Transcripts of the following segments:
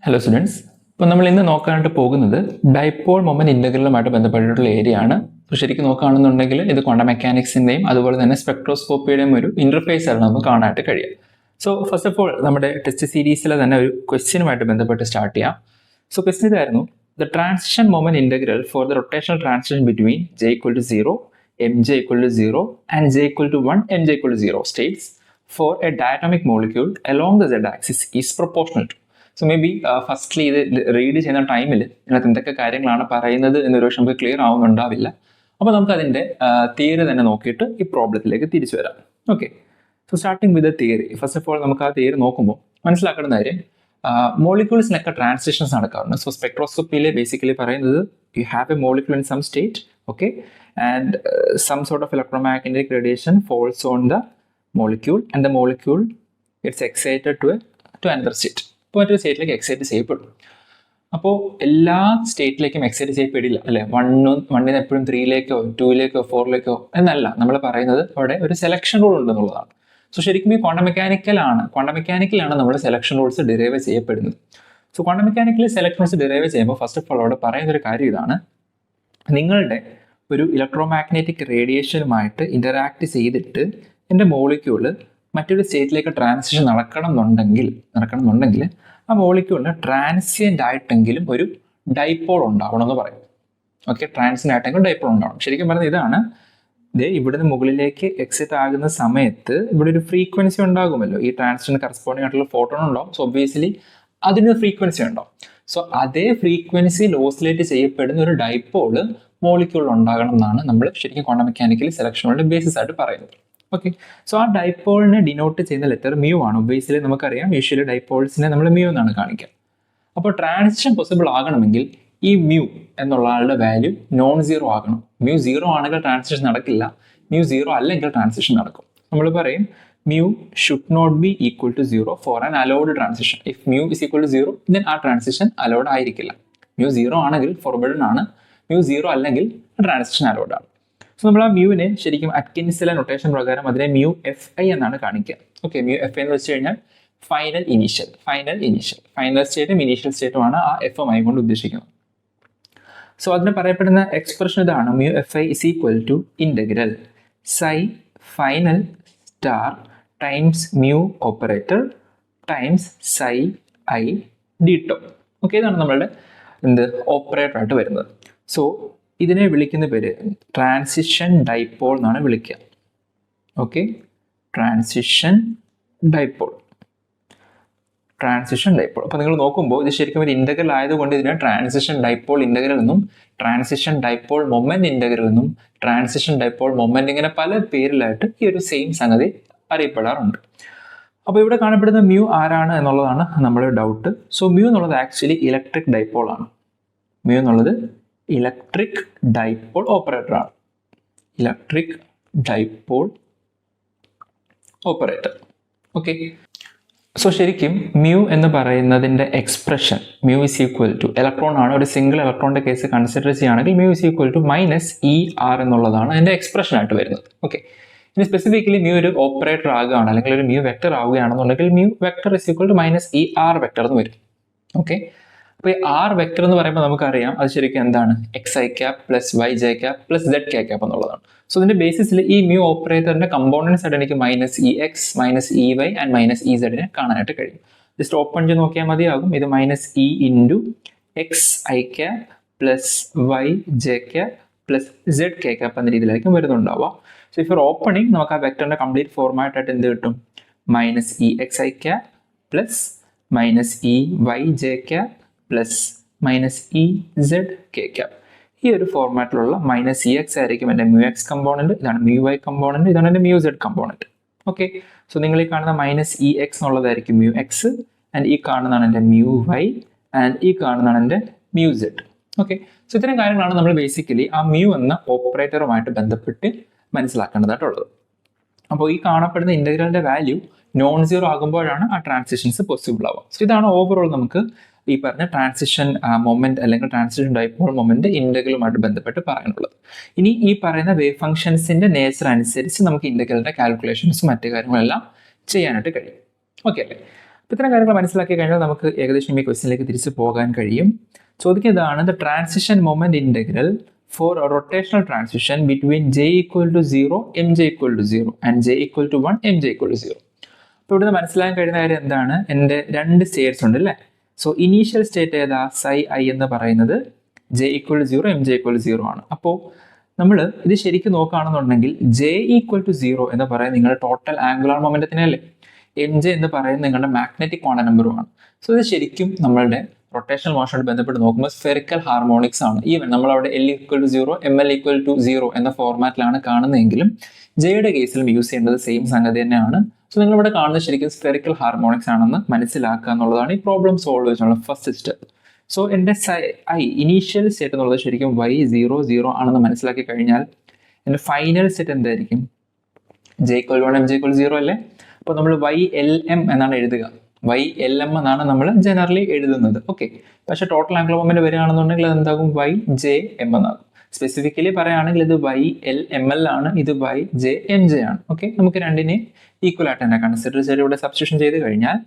Hello students, ഇപ്പോൾ നമ്മൾ ഇന്ന് നോക്കാനായിട്ട് പോകുന്നത് ഡൈപോൾ മൊമെന്റ് ഇന്റഗ്രലുമായിട്ട് ബന്ധപ്പെട്ടിട്ടുള്ള ഏരിയ ആണ്. അപ്പോൾ ശരിക്കും നോക്കുകയാണെന്നുണ്ടെങ്കിൽ ഇത് ക്വാണ്ടം മെക്കാനിക്സിന്റെയും അതുപോലെ തന്നെ സ്പെക്ട്രോസ്കോപ്പിയുടെയും ഒരു ഇന്റർഫേസ് ആണ് നമുക്ക് കാണാനായിട്ട് കഴിയുക. സോ ഫസ്റ്റ് ഓഫ് ഓൾ നമ്മുടെ ടെസ്റ്റ് സീരീസിലെ തന്നെ ഒരു ക്വസ്റ്റ്യനുമായിട്ട് ബന്ധപ്പെട്ട് സ്റ്റാർട്ട് ചെയ്യാം. സോ ക്വസ്റ്റ്യൻ ഇതായിരുന്നു: the transition moment integral for the rotational transition between j equal to 0, mj equal to 0 and j equal to 1, mj equal to 0 states for a diatomic molecule along the z-axis is proportional to. So may be firstly ഇത് read ചെയ്യുന്ന ടൈമിൽ ഇതിനകത്ത് എന്തൊക്കെ കാര്യങ്ങളാണ് പറയുന്നത് എന്നൊരു പക്ഷേ നമുക്ക് ക്ലിയർ ആവുന്നുണ്ടാവില്ല. അപ്പോൾ നമുക്ക് അതിൻ്റെ തിയറി തന്നെ നോക്കിയിട്ട് ഈ പ്രോബ്ലത്തിലേക്ക് തിരിച്ചു വരാം. Okay, so starting with theory. First of all നമുക്ക് ആ തിയറി നോക്കുമ്പോൾ മനസ്സിലാക്കേണ്ട കാര്യം, മോളിക്യൂൾസിനൊക്കെ ട്രാൻസിഷൻസ് നടക്കാറുണ്ട്. സോ സ്പെക്ട്രോസ്കോപ്പിയിൽ ബേസിക്കലി പറയുന്നത് you have a molecule in some state, okay, and some sort of electromagnetic radiation falls on the molecule and the molecule it's excited to another state. ഇപ്പോൾ മറ്റൊരു സ്റ്റേറ്റിലേക്ക് എക്സൈറ്റ് ചെയ്യപ്പെടും. അപ്പോൾ എല്ലാ സ്റ്റേറ്റിലേക്കും എക്സൈറ്റ് ചെയ്യപ്പെടില്ല അല്ലേ. വണ്ണിന് എപ്പോഴും 3ലേക്കോ 2ലേക്കോ 4ലേക്കോ എന്നല്ല നമ്മൾ പറയുന്നത്. അവിടെ ഒരു സെലക്ഷൻ റൂൾ ഉണ്ടെന്നുള്ളതാണ്. സോ ശരിക്കും ഈ ക്വാണ്ടം മെക്കാനിക്കലാണ് നമ്മൾ സെലക്ഷൻ റൂൾസ് ഡിറൈവ് ചെയ്യപ്പെടുന്നത്. So quantum mechanical selection rules derive ചെയ്യുമ്പോൾ ഫസ്റ്റ് ഓഫ് ഓൾ അവിടെ പറയുന്നൊരു കാര്യം ഇതാണ്: നിങ്ങളുടെ ഒരു ഇലക്ട്രോമാഗ്നറ്റിക് റേഡിയേഷനുമായിട്ട് ഇൻ്ററാക്ട് ചെയ്തിട്ട് എൻ്റെ മോളിക്യൂള് മറ്റൊരു സ്റ്റേറ്റിലേക്ക് ട്രാൻസിഷൻ നടക്കണമെന്നുണ്ടെങ്കിൽ ആ മോളിക്യൂളിന് ട്രാൻസിയൻ്റ് ആയിട്ടെങ്കിലും ഒരു ഡൈപോൾ ഉണ്ടാവണം എന്ന് പറയും. ഓക്കെ, ട്രാൻസിയൻ്റ് ആയിട്ടെങ്കിലും ഡൈപോൾ ഉണ്ടാവണം. ശരിക്കും പറഞ്ഞാൽ ഇതാണ്, ഇവിടുന്ന് മുകളിലേക്ക് എക്സിറ്റ് ആകുന്ന സമയത്ത് ഇവിടെ ഒരു ഫ്രീക്വൻസി ഉണ്ടാകുമല്ലോ. ഈ ട്രാൻസിഷൻ കറസ്പോണ്ടിങ് ആയിട്ടുള്ള ഫോട്ടോൺ ഉണ്ടാവും. സോ ഒബ്വിയസ്ലി അതിനൊരു ഫ്രീക്വൻസി ഉണ്ടാവും. സോ അതേ ഫ്രീക്വൻസിയിൽ ഓസിലേറ്റ് ചെയ്യപ്പെടുന്ന ഒരു ഡൈപോള് മോളിക്യൂളിൽ ഉണ്ടാകണം എന്നാണ് നമ്മൾ ശരിക്കും ക്വാണ്ടം മെക്കാനിക്കലി സെലക്ഷനുകളുടെ ബേസിസ് ആയിട്ട് പറയുന്നത്. ഓക്കെ, സോ ആ ഡൈപോളിനെ ഡിനോട്ട് ചെയ്യുന്ന ലെറ്റർ മ്യൂ ആണ്. ഒബ്വിയസ്ലി നമുക്കറിയാം യൂഷ്വലി ഡൈപോൾസിനെ നമ്മൾ മ്യൂ എന്നാണ് കാണിക്കുക. അപ്പോൾ ട്രാൻസിഷൻ പോസിബിൾ ആകണമെങ്കിൽ ഈ മ്യൂ എന്നുള്ള ആളുടെ വാല്യൂ നോൺ സീറോ ആകണം. മ്യൂ 0 ആണെങ്കിൽ ട്രാൻസിഷൻ നടക്കില്ല. മ്യൂ 0 അല്ലെങ്കിൽ ട്രാൻസിഷൻ നടക്കും. നമ്മൾ പറയും mu should not be equal to 0 for an allowed transition. If mu is equal to 0 then ആ ട്രാൻസിഷൻ അലൗഡ് ആയിരിക്കില്ല. മ്യൂ 0 ആണെങ്കിൽ ഫോർബിഡൻ ആണ്. മ്യൂ 0 അല്ലെങ്കിൽ ട്രാൻസിഷൻ അലൗഡ് ആണ്. സോ നമ്മൾ ആ മ്യൂവിനെ ശരിക്കും അറ്റ്കിൻസിലെ നൊട്ടേഷൻ പ്രകാരം അതിനെ മ്യൂ FI എന്നാണ് കാണിക്കുക. ഓക്കെ, മ്യൂ FI എന്ന് വെച്ച് കഴിഞ്ഞാൽ ഫൈനൽ സ്റ്റേറ്റും ഇനീഷ്യൽ സ്റ്റേറ്റുമാണ് ആ FI കൊണ്ട് ഉദ്ദേശിക്കുന്നത്. സോ അതിന് പറയപ്പെടുന്ന എക്സ്പ്രഷൻ ഇതാണ്: mu FI is equal to integral psi final star times mu operator times psi I ditto. Okay, ഇതാണ് നമ്മളുടെ ഓപ്പറേറ്റർ ആയിട്ട് വരുന്നത്. സോ ഇതിനെ വിളിക്കുന്ന പേര് ട്രാൻസിഷൻ ഡൈപോൾ എന്നാണ് വിളിക്കുക. Okay, transition dipole. അപ്പോൾ നിങ്ങൾ നോക്കുമ്പോൾ ഇത് ശരിക്കും ഒരു ഇന്റഗ്രൽ ആയതുകൊണ്ട് ഇതിനെ ട്രാൻസിഷൻ ഡൈപോൾ ഇന്റഗ്രൽ എന്നും ട്രാൻസിഷൻ ഡൈപോൾ മൊമെന്റ് ഇന്റഗ്രൽ എന്നും ട്രാൻസിഷൻ ഡൈപോൾ മൊമെന്റ് ഇങ്ങനെ പല പേരിലായിട്ട് ഈ ഒരു സെയിം സംഗതി അറിയപ്പെടാറുണ്ട്. അപ്പോൾ ഇവിടെ കാണപ്പെടുന്ന മ്യൂ ആരാണ് എന്നുള്ളതാണ് നമ്മുടെ ഡൗട്ട്. സോ മ്യൂ എന്നുള്ളത് ആക്ച്വലി ഇലക്ട്രിക് ഡൈപോൾ ആണ്. മ്യൂ എന്നുള്ളത് ഇലക്ട്രിക് ഡൈപോൾ ഓപ്പറേറ്റർ ആണ്. Electric dipole operator. Okay, so ശരിക്കും മ്യൂ എന്ന് പറയുന്നതിൻ്റെ expression mu is equal to electron ആണ്. ഒരു സിംഗിൾ ഇലക്ട്രോണിൻ്റെ കേസ് കൺസിഡർ ചെയ്യുകയാണെങ്കിൽ mu is equal to -ER എന്നുള്ളതാണ് അതിൻ്റെ എക്സ്പ്രഷൻ ആയിട്ട് വരുന്നത്. ഓക്കെ, ഇനി സ്പെസിഫിക്കലി മ്യൂ ഒരു ഓപ്പറേറ്റർ ആകുകയാണ് അല്ലെങ്കിൽ ഒരു മ്യൂ വെക്ടർ ആവുകയാണെന്നുണ്ടെങ്കിൽ mu vector is equal to -ER vector എന്ന് വരും. ഓക്കെ, അപ്പോൾ ഈ R വെക്ടർ എന്ന് പറയുമ്പോൾ നമുക്കറിയാം അത് ശരിക്കും എന്താണ് xi cap plus yj cap plus zk cap എന്നുള്ളതാണ്. സോ ഇതിന്റെ ബേസിസിൽ ഈ മ്യൂ ഓപ്പറേറ്ററിന്റെ കമ്പോണൻസ് ആയിട്ട് എനിക്ക് -EX -EY ആൻഡ് -EZ കാണാനായിട്ട് കഴിയും. ജസ്റ്റ് ഓപ്പൺ ചെയ്ത് നോക്കിയാൽ മതിയാകും. ഇത് -E into xi cap plus yj cap plus zk cap എന്ന രീതിയിലായിരിക്കും വരുന്നുണ്ടാവുക. സോ ഇഫ് ഓപ്പണിംഗ് നമുക്ക് ആ വെക്ടറിന്റെ കംപ്ലീറ്റ് ഫോർമാറ്റ് ആയിട്ട് എന്ത് കിട്ടും? -EXi cap plus -EYJ cap plus -EZK cap. ഈ ഒരു ഫോർമാറ്റിലുള്ള -EX ആയിരിക്കും എൻ്റെ µX കമ്പോണൻറ്റ്, ഇതാണ് µY കമ്പോണൻറ്റ്, ഇതാണ് എൻ്റെ µZ കമ്പോണൻറ്റ്. ഓക്കെ, സോ നിങ്ങൾ ഈ കാണുന്ന -EX എന്നുള്ളതായിരിക്കും µX ആൻഡ് ഈ കാണുന്നതാണ് എൻ്റെ µY ആൻഡ് ഈ കാണുന്നതാണ് എൻ്റെ µZ. ഓക്കെ, സോ ഇത്തരം കാര്യങ്ങളാണ് നമ്മൾ ബേസിക്കലി ആ മ്യൂ എന്ന ഓപ്പറേറ്ററുമായിട്ട് ബന്ധപ്പെട്ട് മനസ്സിലാക്കേണ്ടതായിട്ടുള്ളത്. അപ്പോൾ ഈ കാണപ്പെടുന്ന ഇൻ്റഗ്രലിൻ്റെ വാല്യൂ നോൺ സീറോ ആകുമ്പോഴാണ് ആ ട്രാൻസിഷൻസ് പോസിബിൾ ആവുക. സോ ഇതാണ് ഓവറോൾ നമുക്ക് ഈ പറഞ്ഞ ട്രാൻസിഷൻ മൊമെന്റ് അല്ലെങ്കിൽ ട്രാൻസിഷൻ ഡൈപോൾ മൊമെന്റ് ഇന്റഗ്രലുമായിട്ട് ബന്ധപ്പെട്ട് പറയാനുള്ളത്. ഇനി ഈ പറയുന്ന വേവ് ഫംഗ്ഷൻസിന്റെ നേച്ചർ അനുസരിച്ച് നമുക്ക് ഇന്റഗ്രലിന്റെ കാൽക്കുലേഷൻസും മറ്റു കാര്യങ്ങളെല്ലാം ചെയ്യാനായിട്ട് കഴിയും. ഓക്കെ അല്ലേ? അപ്പോൾ ഇത്തരം കാര്യങ്ങൾ മനസ്സിലാക്കി കഴിഞ്ഞാൽ നമുക്ക് ഏകദേശം ഈ ക്വസ്റ്റ്യനിലേക്ക് തിരിച്ചു പോകാൻ കഴിയും. ചോദിക്കുന്നതാണ് the transition moment integral for a rotational transition between j equal to 0, mj equal to 0 and j equal to 1, mj equal to 0. അപ്പോൾ ഇവിടുന്ന് മനസ്സിലാക്കാൻ കഴിയുന്ന കാര്യം എന്താണ്? എൻ്റെ രണ്ട് സ്റ്റേറ്റ്സ് ഉണ്ട് അല്ലേ? സോ ഇനീഷ്യൽ സ്റ്റേറ്റ് ഏതാ? psi i എന്ന് പറയുന്നത് j equal to 0, mj equal to 0 ആണ്. അപ്പോൾ നമ്മൾ ഇത് ശരിക്കും നോക്കുകയാണെന്നുണ്ടെങ്കിൽ j equal to 0 എന്ന് പറയുന്നത് നിങ്ങളുടെ ടോട്ടൽ ആംഗുലാർ മൊമെന്റത്തിനല്ലേ, mj എന്ന് പറയുന്നത് നിങ്ങളുടെ മാഗ്നറ്റിക് ക്വാണ്ടം നമ്പറുമാണ്. സോ ഇത് ശരിക്കും നമ്മളുടെ റൊട്ടേഷണൽ മോഷനോട് ബന്ധപ്പെട്ട് നോക്കുമ്പോൾ സ്ഫെറിക്കൽ ഹാർമോണിക്സ് ആണ്. ഈവൻ നമ്മളവിടെ L equal to 0, ML equal to 0 എന്ന ഫോർമാറ്റിലാണ് കാണുന്നതെങ്കിലും ജെയുടെ കേസിലും യൂസ് ചെയ്യേണ്ടത് സെയിം സംഗതി തന്നെയാണ്. സോ നിങ്ങളിവിടെ കാണുന്നത് ശരിക്കും സ്ഫെറിക്കൽ ഹാർമോണിക്സ് ആണെന്ന് മനസ്സിലാക്കുക എന്നുള്ളതാണ് ഈ പ്രോബ്ലം സോൾവ് ചെയ്യാനുള്ള ഫസ്റ്റ് സ്റ്റെപ്പ്. സോ എൻ്റെ ഇനീഷ്യൽ സ്റ്റേറ്റ് എന്നുള്ളത് ശരിക്കും y0 0 ആണെന്ന് മനസ്സിലാക്കി കഴിഞ്ഞാൽ എൻ്റെ ഫൈനൽ സ്റ്റേറ്റ് എന്തായിരിക്കും? j equal to 1, mj equal to 0 അല്ലേ? അപ്പോൾ നമ്മൾ YLM എന്നാണ് എഴുതുക. YLM എന്നാണ് നമ്മൾ ജനറലി എഴുതുന്നത്. ഓക്കെ, പക്ഷേ ടോട്ടൽ ആംഗുലർ മൊമെന്റ് വരികയാണെന്നുണ്ടെങ്കിൽ അത് എന്താകും? YJM എന്നാകും. സ്പെസിഫിക്കലി പറയുകയാണെങ്കിൽ ഇത് YLML ആണ്, ഇത് YJMJ ആണ്. ഓക്കെ, നമുക്ക് രണ്ടിനെ ഈക്വൽ ആയിട്ട് തന്നെ കൺസിഡർ ചെയ്ത് ഇവിടെ സബ്സ്റ്റിറ്റ്യൂഷൻ ചെയ്ത് കഴിഞ്ഞാൽ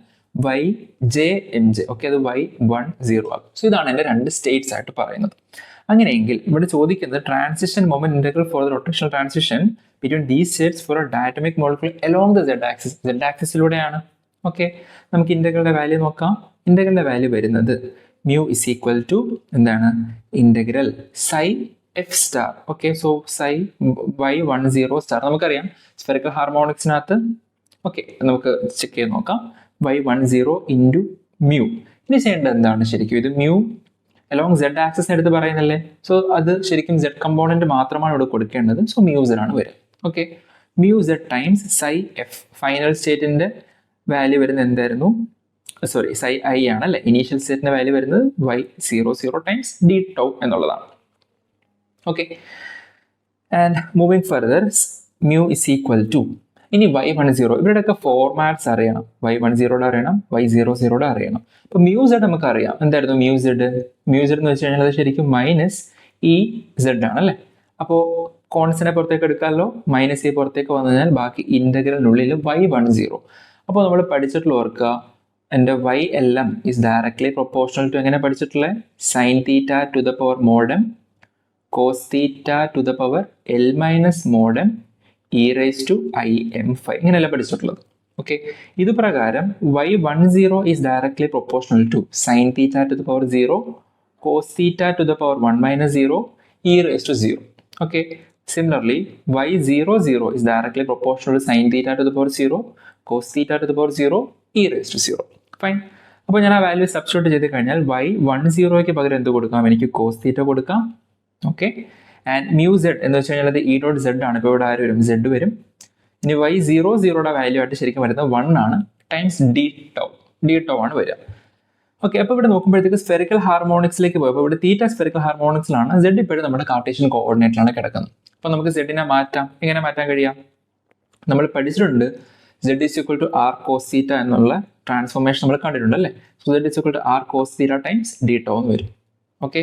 YJMJ. ഓക്കെ, അത് Y10 ആകും. സോ ഇതാണ് എൻ്റെ രണ്ട് സ്റ്റേറ്റ്സ് ആയിട്ട് പറയുന്നത്. അങ്ങനെയെങ്കിൽ ഇവിടെ ചോദിക്കുന്നത് transition moment integral for the rotational transition between these states for a diatomic molecule along the Z axis. Z ആക്സിസിലൂടെയാണ്. ഓക്കെ, നമുക്ക് ഇന്റഗ്രലിന്റെ വാല്യൂ നോക്കാം. ഇന്റഗ്രലിന്റെ വാല്യൂ വരുന്നത് മ്യൂ ഇസ് ഈക്വൽ ടു എന്താണ്? Integral psi f star. Okay, so psi y10 star നമുക്കറിയാം spherical ഹാർമോണിക്സിനകത്ത്. Okay, നമുക്ക് ചെക്ക് ചെയ്ത് നോക്കാം. y10 into mu. ഇനി ചെയ്യേണ്ടത് എന്താണ്? ശരിക്കും ഇത് മ്യൂ അലോങ് Z ആക്സിസിന് എടുത്ത് പറയുന്നല്ലേ. സോ അത് ശരിക്കും Z കമ്പോണന്റ് മാത്രമാണ് ഇവിടെ കൊടുക്കേണ്ടത്. സോ മ്യൂ Z ആണ് വരിക. Okay, mu Z times psi f. Final സ്റ്റേറ്റിന്റെ വാല്യൂ വരുന്നത് എന്തായിരുന്നു? സോറി, psi i ആണ് അല്ലേ. ഇനീഷ്യൽ സ്റ്റേറ്റിന്റെ വാല്യൂ വരുന്നത് y00 ടൈംസ് d tau എന്നുള്ളതാണ്. Okay, and moving further mu is equal to ഇനി y10. ഇവരുടെയൊക്കെ ഫോർമാറ്റ്സ് അറിയണം. y10 അറിയണം, y00 അറിയണം. അപ്പോൾ മ്യൂ Z നമുക്ക് അറിയാം. എന്തായിരുന്നു മ്യൂ Z? മ്യൂ Z എന്ന് വെച്ച് കഴിഞ്ഞാൽ അത് ശരിക്കും മൈനസ് ഇ Z ആണ് അല്ലേ. അപ്പോൾ കോൺസ്റ്റന്റ് പുറത്തേക്ക് എടുക്കാമല്ലോ. മൈനസ് ഇ പുറത്തേക്ക് വന്നു കഴിഞ്ഞാൽ ബാക്കി ഇന്റഗ്രലിനുള്ളിൽ y10. അപ്പോൾ നമ്മൾ പഠിച്ചിട്ടുള്ള ഓർക്കുക, എൻ്റെ YLM is directly proportional to എങ്ങനെ പഠിച്ചിട്ടുള്ളത്? Sine theta to the power mod m cos theta to the power L minus mod m e raise to IM5 ഇങ്ങനെയല്ല പഠിച്ചിട്ടുള്ളത്. ഓക്കെ, ഇത് പ്രകാരം y10 is directly proportional to sine theta to the power 0 cos theta to the power 1 minus 0 e raise to 0. Okay, similarly y00 is directly proportional to sine theta to the power 0 cos theta to the power 0 e raised to 0. Fine. അപ്പോൾ ഞാൻ ആ value substitute ചെയ്ത് കഴിഞ്ഞാൽ y10ക്ക് പകരം എന്ത് കൊടുക്കാം? എനിക്ക് cos theta കൊടുക്കാം. ഓക്കെ, ആൻഡ് മ്യൂ Z എന്ന് വെച്ച് കഴിഞ്ഞാൽ അത് E dot Z ആണ്. ഇപ്പോൾ ഇവിടെ ആര് വരും? Z വരും. ഇനി y00യുടെ വാല്യൂ ആയിട്ട് ശരിക്കും വരുന്നത് 1 ആണ് ടൈംസ് d tau ആണ് വരിക. ഓക്കെ, അപ്പോൾ ഇവിടെ നോക്കുമ്പോഴത്തേക്ക് സ്ഫെറിക്കൽ ഹാർമോണിക്സിലേക്ക് പോയി. അപ്പോൾ ഇവിടെ തീറ്റ സ്ഫെറിക്കൽ ഹാർമോണിക്സിലാണ്, Z ഇപ്പോഴും നമ്മുടെ കാർട്ടീഷ്യൻ കോർഡിനേറ്റിലാണ് കിടക്കുന്നത്. അപ്പോൾ നമുക്ക് Z-നെ മാറ്റാം. എങ്ങനെ മാറ്റാൻ കഴിയാം? നമ്മൾ പഠിച്ചിട്ടുണ്ട് Z is equal to R cos theta എന്നുള്ള ട്രാൻസ്ഫോർമേഷൻ നമ്മൾ കണ്ടിട്ടുണ്ട് അല്ലേ. So Z is equal to R cos theta times d tau എന്ന് വരും. ഓക്കെ,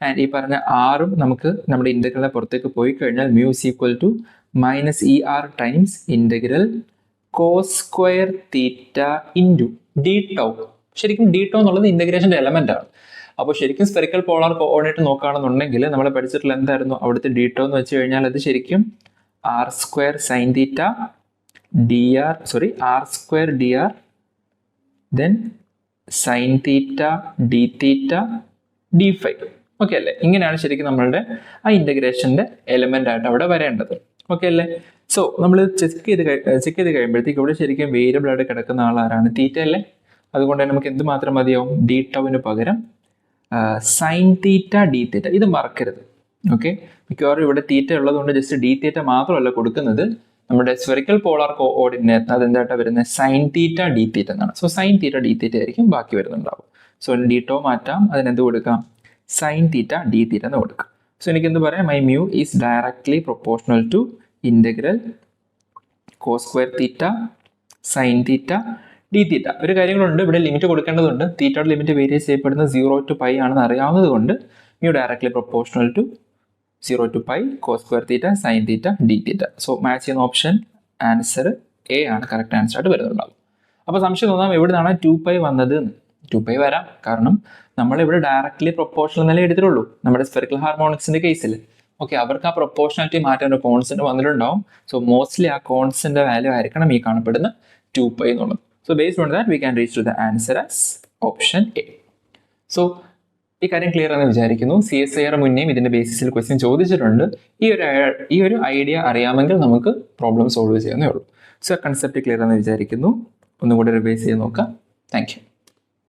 ആൻഡ് ഈ പറഞ്ഞ ആറും നമുക്ക് നമ്മുടെ ഇന്റഗ്രലിനെ പുറത്തേക്ക് പോയി കഴിഞ്ഞാൽ mu is equal to minus ER times integral cos square theta into d tau. ശരിക്കും d tau എന്നുള്ളത് ഇന്റഗ്രേഷൻ്റെ എലമെന്റ് ആണ്. അപ്പോൾ ശരിക്കും സ്ഫെറിക്കൽ പോളാർ കോർഡിനേറ്റ് നോക്കുകയാണെന്നുണ്ടെങ്കിൽ നമ്മൾ പഠിച്ചിട്ടുള്ള എന്തായിരുന്നു അവിടുത്തെ d tau എന്ന് വെച്ച് കഴിഞ്ഞാൽ അത് ശരിക്കും R square sine theta R square dr then sin theta d theta d phi. Okay അല്ലേ. ഇങ്ങനെയാണ് ശരിക്കും നമ്മളുടെ ആ ഇന്റഗ്രേഷന്റെ എലമെന്റ് ആയിട്ട് അവിടെ വരേണ്ടത്. ഓക്കെ അല്ലേ. സോ നമ്മൾ ചെക്ക് ചെയ്ത് കഴിയുമ്പോഴത്തേക്ക് ഇവിടെ ശരിക്കും വേരിയബിൾ ആയിട്ട് കിടക്കുന്ന ആളാരാണ്? തീറ്റ അല്ലേ. അതുകൊണ്ട് തന്നെ നമുക്ക് എന്ത് മാത്രം മതിയാവും? d tauവിന് പകരം സൈൻ തീറ്റ d theta. ഇത് മറക്കരുത്. ഓക്കെ, മിക്കവാറും ഇവിടെ തീറ്റ ഉള്ളതുകൊണ്ട് ജസ്റ്റ് d theta മാത്രമല്ല കൊടുക്കുന്നത്. നമ്മുടെ സ്ഫെറിക്കൽ പോളാർ കോർഡിനേറ്റ് അതെന്തായിട്ടാണ് വരുന്നത്? സൈൻ തീറ്റ ഡി തീറ്റ എന്നാണ്. സോ സൈൻ തീറ്റ ഡി തീറ്റ ആയിരിക്കും ബാക്കി വരുന്നുണ്ടാവും. സോ d tau മാറ്റാം, അതിനെന്ത് കൊടുക്കാം? സൈൻ തീറ്റ ഡി തീറ്റ എന്ന് കൊടുക്കാം. സോ എനിക്ക് എന്ത് പറയാം? My mu is directly proportional to integral cos square theta sine theta d theta. ഒരു കാര്യങ്ങളുണ്ട്, ഇവിടെ ലിമിറ്റ് കൊടുക്കേണ്ടതുണ്ട്. തീറ്റയുടെ ലിമിറ്റ് വേരിയേറ്റ് ചെയ്യപ്പെടുന്നത് 0 to π ആണെന്ന് അറിയാവുന്നത് കൊണ്ട് mu directly proportional to 0 to π cos square theta sin theta d theta. So much ചെയ്യുന്ന ഓപ്ഷൻ ആൻസർ എ ആണ് കറക്റ്റ് ആൻസർ ആയിട്ട് വരുന്നുണ്ടാവും. അപ്പോൾ സംശയം തോന്നാം എവിടെ നിന്നാണ് 2π വന്നത്. 2π വരാം, കാരണം നമ്മളിവിടെ ഡയറക്ട്ലി പ്രൊപ്പോർഷണൽ എന്നല്ലേ എടുത്തിട്ടുള്ളൂ നമ്മുടെ സ്ഫെറിക്കൽ ഹാർമോണിക്സിന്റെ കേസിൽ. ഓക്കെ, അവർക്ക് ആ പ്രൊപ്പോർഷണാലിറ്റി മാറ്റാൻ ഒരു കോൺസ്റ്റന്റ് വന്നിട്ടുണ്ടാവും. സോ മോസ്റ്റ്ലി ആ കോൺസ്റ്റന്റ് വാല്യൂ ആയിരിക്കണം ഈ കാണപ്പെടുന്ന 2π എന്നുള്ളത്. So based on that we can reach to the answer as option A. So ഈ കാര്യം ക്ലിയർ എന്ന് വിചാരിക്കുന്നു. CSIR മുന്നേയും ഇതിന്റെ ബേസിസിൽ ക്വസ്റ്റ്യൻ ചോദിച്ചിട്ടുണ്ട്. ഈ ഒരു ഐഡിയ അറിയാമെങ്കിൽ നമുക്ക് പ്രോബ്ലം സോൾവ് ചെയ്യാവുന്നേ ഉള്ളൂ. സോ കൺസെപ്റ്റ് ക്ലിയർ എന്ന് വിചാരിക്കുന്നു. ഒന്നുകൂടി റിവൈസ് ചെയ്ത് നോക്കാം. Thank you.